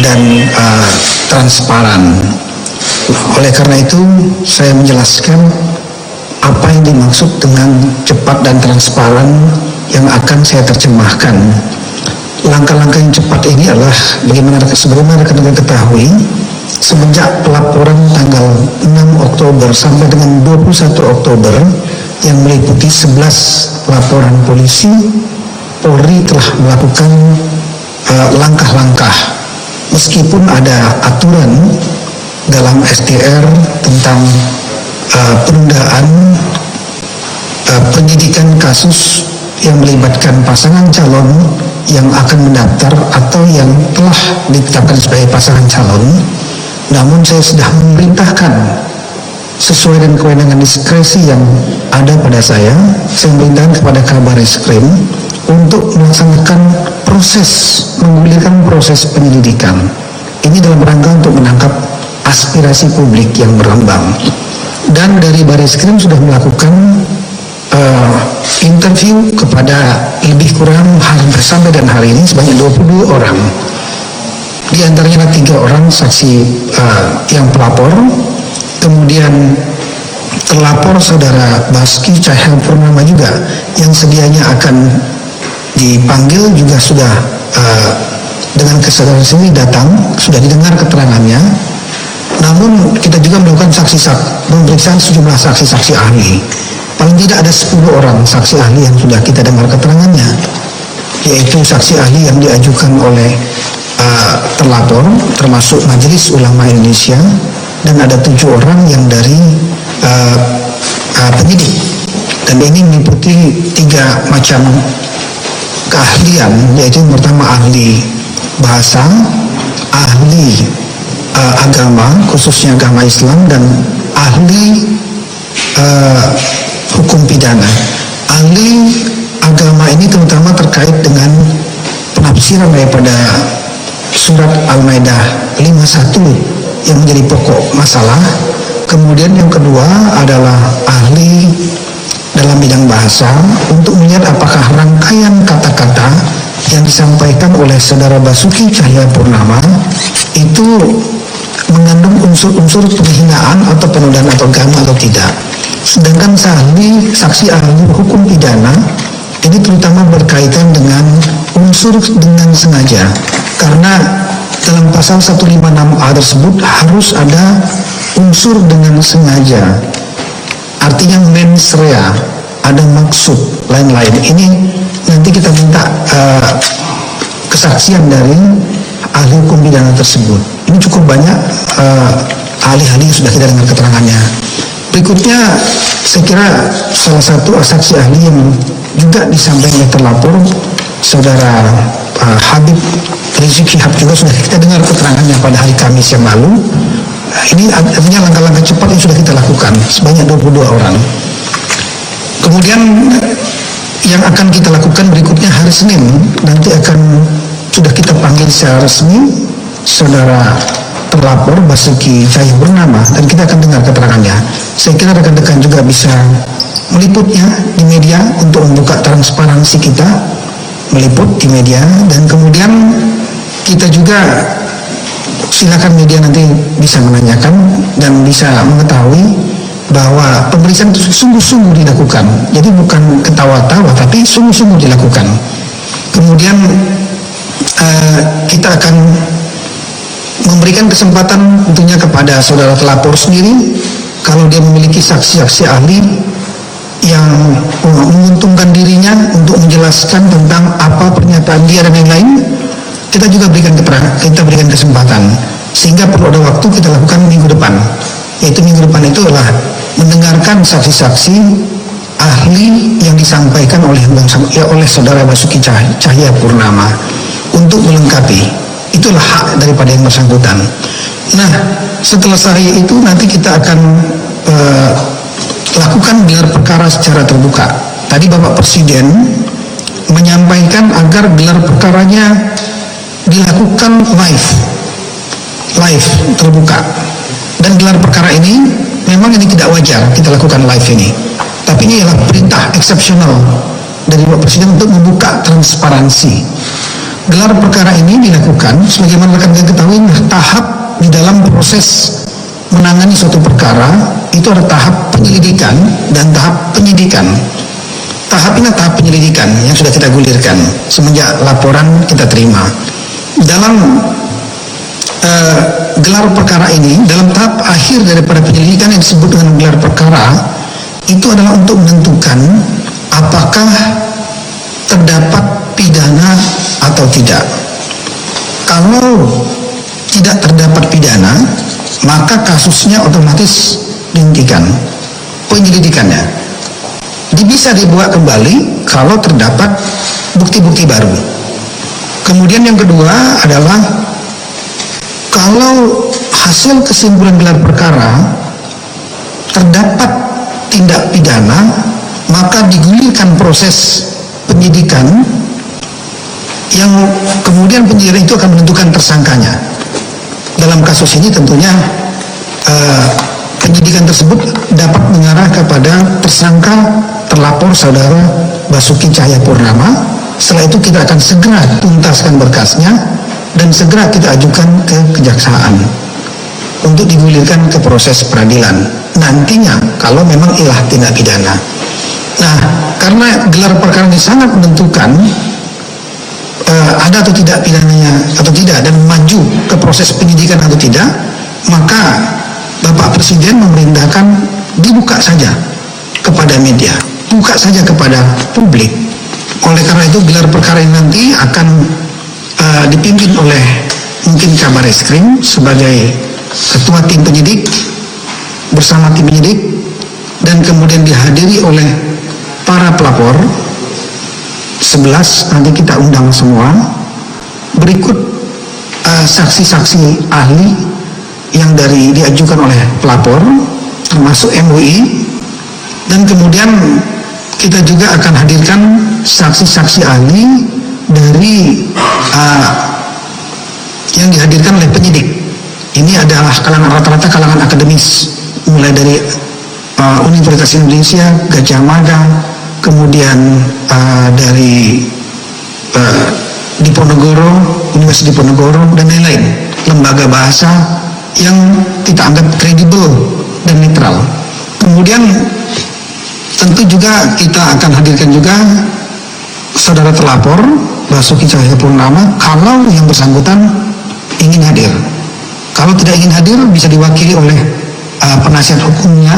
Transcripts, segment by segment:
dan transparan. Oleh karena itu saya menjelaskan apa yang dimaksud dengan cepat dan transparan yang akan saya terjemahkan. Langkah-langkah yang cepat ini adalah sebagaimana rekan-rekan ketahui, semenjak pelaporan tanggal 6 Oktober sampai dengan 21 Oktober yang meliputi 11 laporan polisi, Polri telah melakukan langkah-langkah meskipun ada aturan dalam SDR tentang penundaan penyidikan kasus yang melibatkan pasangan calon yang akan mendaftar atau yang telah ditetapkan sebagai pasangan calon. Namun saya sudah memerintahkan sesuai dengan kewenangan diskresi yang ada pada saya memerintahkan kepada Kabareskrim untuk melaksanakan menggulirkan proses penyelidikan. Ini dalam rangka untuk menangkap aspirasi publik yang berkembang. Dan dari Bareskrim sudah melakukan interview kepada lebih kurang sampai dan hari ini sebanyak 22 orang. Di antaranya 3 orang saksi yang pelapor, kemudian terlapor saudara Basuki Cahayapurnama juga yang sedianya akan dipanggil juga sudah dengan kesadaran sendiri datang, sudah didengar keterangannya. Namun kita juga melakukan pemeriksaan sejumlah saksi-saksi ahli. Paling tidak ada 10 orang saksi ahli yang sudah kita dengar keterangannya, yaitu saksi ahli yang diajukan oleh terlapor, termasuk Majelis Ulama Indonesia, dan ada 7 orang yang dari penyidik. Dan ini meliputi 3 macam keahlian, yaitu yang pertama ahli bahasa, ahli agama, khususnya agama Islam, dan ahli hukum pidana. Ahli agama ini terutama terkait dengan penafsiran daripada surat Al-Maidah 51 yang menjadi pokok masalah. Kemudian yang kedua adalah ahli dalam bidang bahasa untuk melihat apakah rangkaian kata-kata yang disampaikan oleh saudara Basuki Cahayapurnama itu mengandung unsur-unsur penghinaan atau penodaan agama atau tidak. Sedangkan saksi ahli hukum pidana ini terutama berkaitan dengan unsur dengan sengaja, karena dalam pasal 156A tersebut harus ada unsur dengan sengaja, artinya mens rea, ada maksud lain-lain. Ini nanti kita minta kesaksian dari ahli hukum pidana tersebut. Ini cukup banyak ahli-ahli yang sudah kita dengar keterangannya. Berikutnya saya kira salah satu saksi ahli yang juga disampaikan oleh terlapor, saudara Habib Rizik Syihab, juga sudah kita dengar keterangannya pada hari Kamis yang lalu. Ini artinya langkah-langkah cepat yang sudah kita lakukan sebanyak 22 orang. Kemudian yang akan kita lakukan berikutnya hari Senin, nanti akan sudah kita panggil secara resmi saudara terlapor Basuki Cahayapurnama dan kita akan dengar keterangannya. Saya kira rekan-rekan juga bisa meliputnya di media untuk membuka transparansi kita, meliput di media, dan kemudian kita juga silakan media nanti bisa menanyakan dan bisa mengetahui bahwa pemeriksaan itu sungguh-sungguh dilakukan. Jadi bukan ketawa-tawa, tapi sungguh-sungguh dilakukan. Kemudian kita akan memberikan kesempatan tentunya kepada saudara terlapor sendiri, kalau dia memiliki saksi-saksi ahli yang menguntungkan dirinya untuk menjelaskan tentang apa pernyataan dia dan lain-lain, kita juga berikan keterangan, kita berikan kesempatan, sehingga perlu ada waktu kita lakukan minggu depan. Yaitu minggu depan itu adalah mendengarkan saksi-saksi ahli yang disampaikan oleh saudara Basuki Cahayapurnama untuk melengkapi. Itulah hak daripada yang bersangkutan. Nah, setelah saya itu nanti kita akan lakukan gelar perkara secara terbuka. Tadi Bapak Presiden menyampaikan agar gelar perkaranya dilakukan live terbuka. Dan gelar perkara ini memang ini tidak wajar kita lakukan live ini. Tapi ini adalah perintah eksepsional dari Bapak Presiden untuk membuka transparansi. Gelar perkara ini dilakukan menentukan, sebagaimana rekan ketahui, tahap di dalam proses menangani suatu perkara itu ada tahap penyelidikan dan tahap penyidikan. Tahap ini tahap penyelidikan yang sudah kita gulirkan semenjak laporan kita terima. Dalam gelar perkara ini, dalam tahap akhir daripada penyelidikan yang disebut dengan gelar perkara, itu adalah untuk menentukan apakah terdapat pidana atau tidak. Kalau tidak terdapat pidana, maka kasusnya otomatis dihentikan penyelidikannya. Bisa dibuat kembali kalau terdapat bukti-bukti baru. Kemudian yang kedua adalah kalau hasil kesimpulan gelar perkara terdapat tindak pidana, maka digulirkan proses penyidikan yang kemudian penyidikan itu akan menentukan tersangkanya. Dalam kasus ini tentunya penyidikan tersebut dapat mengarah kepada tersangka terlapor saudara Basuki Cahayapurnama. Setelah itu kita akan segera tuntaskan berkasnya dan segera kita ajukan ke kejaksaan untuk digulirkan ke proses peradilan nantinya kalau memang ilah tindak pidana. Nah, karena gelar perkara ini sangat menentukan ada atau tidak pidananya atau tidak dan maju ke proses penyidikan atau tidak, maka Bapak Presiden memerintahkan dibuka saja kepada media, buka saja kepada publik. Oleh karena itu gelar perkara ini nanti akan dipimpin oleh mungkin Kabar Eskrim sebagai ketua tim penyidik bersama tim penyidik, dan kemudian dihadiri oleh para pelapor 11, nanti kita undang semua. Berikut saksi-saksi ahli yang diajukan oleh pelapor termasuk MUI, dan kemudian kita juga akan hadirkan saksi-saksi ahli dari yang dihadirkan oleh penyidik. Ini adalah rata-rata kalangan akademis, mulai dari Universitas Indonesia, Gajah Mada, kemudian dari Diponegoro, Universitas Diponegoro, dan lain-lain, lembaga bahasa yang kita anggap kredibel dan netral. Kemudian tentu juga kita akan hadirkan juga saudara terlapor Basuki Cahayapurnama kalau yang bersangkutan ingin hadir. Kalau tidak ingin hadir bisa diwakili oleh penasihat hukumnya,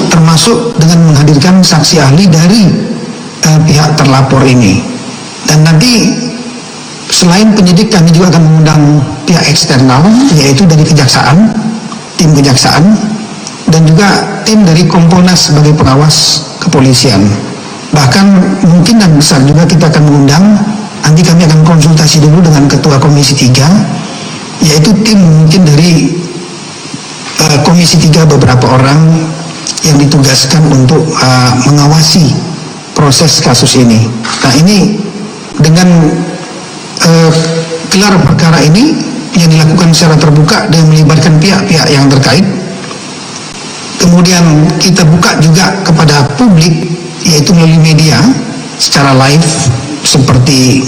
termasuk dengan menghadirkan saksi ahli dari pihak terlapor ini. Dan nanti selain penyidik kami juga akan mengundang pihak eksternal, yaitu dari kejaksaan, tim kejaksaan, dan juga tim dari Kompolnas sebagai pengawas kepolisian. Bahkan mungkin dan besar juga kita akan mengundang, nanti kami akan konsultasi dulu dengan Ketua Komisi 3, yaitu tim mungkin dari Komisi 3 beberapa orang yang ditugaskan untuk mengawasi proses kasus ini. Nah, ini dengan gelar perkara ini yang dilakukan secara terbuka dan melibatkan pihak-pihak yang terkait. Kemudian kita buka juga kepada publik, yaitu melalui media secara live seperti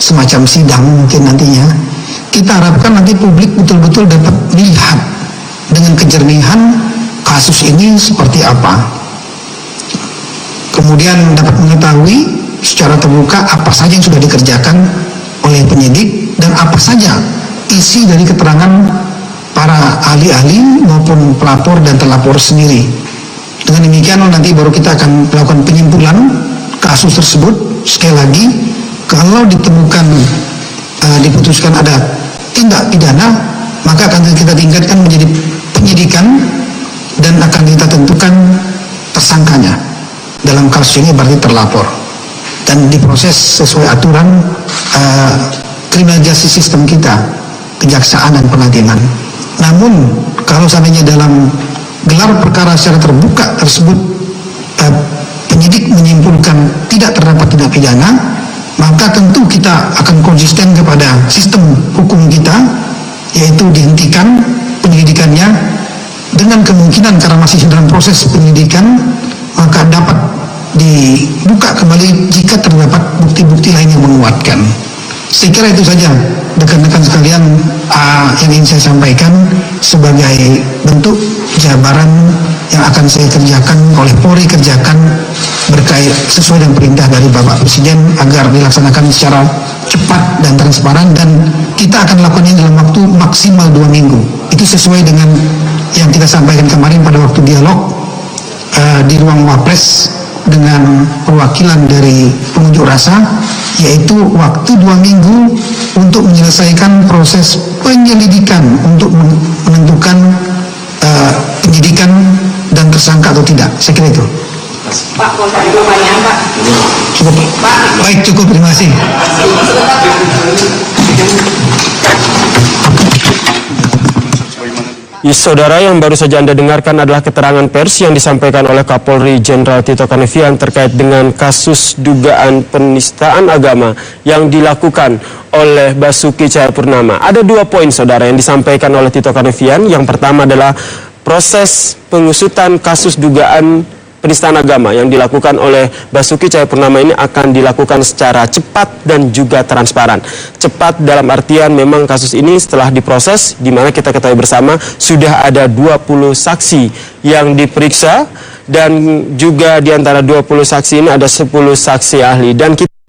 semacam sidang mungkin nantinya. Kita harapkan nanti publik betul-betul dapat melihat dengan kejernihan kasus ini seperti apa. Kemudian dapat mengetahui secara terbuka apa saja yang sudah dikerjakan oleh penyidik dan apa saja isi dari keterangan para ahli-ahli maupun pelapor dan terlapor sendiri. Dengan demikian nanti baru kita akan melakukan penyimpulan kasus tersebut. Sekali lagi, kalau ditemukan diputuskan ada tindak pidana, maka akan kita tingkatkan menjadi penyidikan dan akan kita tentukan tersangkanya. Dalam kasus ini berarti terlapor dan diproses sesuai aturan criminal justice system kita, kejaksaan dan pengadilan. Namun kalau seandainya dalam gelar perkara secara terbuka tersebut penyidik menyimpulkan tidak terdapat tindak pidana, maka tentu kita akan konsisten kepada sistem hukum kita, yaitu dihentikan penyelidikannya dengan kemungkinan karena masih dalam proses penyelidikan, maka dapat dibuka kembali jika terdapat bukti-bukti lain yang menguatkan. Saya kira itu saja rekan-rekan rekan sekalian, yang ingin saya sampaikan sebagai bentuk jabaran yang akan saya kerjakan, oleh Polri kerjakan berkait sesuai dengan perintah dari Bapak Presiden agar dilaksanakan secara cepat dan transparan, dan kita akan lakukan ini dalam waktu maksimal 2 minggu. Itu sesuai dengan yang kita sampaikan kemarin pada waktu dialog di ruang Wapres dengan perwakilan dari pengunjuk rasa, yaitu waktu 2 minggu untuk menyelesaikan proses penyelidikan untuk menentukan penyidikan dan tersangka atau tidak. Saya kira itu. Pak, kalau ada pertanyaan, Pak. Cukup. Pak. Baik, cukup. Terima kasih. Saudara, yang baru saja Anda dengarkan adalah keterangan pers yang disampaikan oleh Kapolri Jenderal Tito Karnavian terkait dengan kasus dugaan penistaan agama yang dilakukan oleh Basuki Cahayapurnama. Ada 2 poin, saudara, yang disampaikan oleh Tito Karnavian. Yang pertama adalah proses pengusutan kasus dugaan penistaan agama yang dilakukan oleh Basuki Cahayapurnama ini akan dilakukan secara cepat dan juga transparan. Cepat dalam artian memang kasus ini setelah diproses, di mana kita ketahui bersama sudah ada 20 saksi yang diperiksa, dan juga di antara 20 saksi ini ada 10 saksi ahli. Dan kita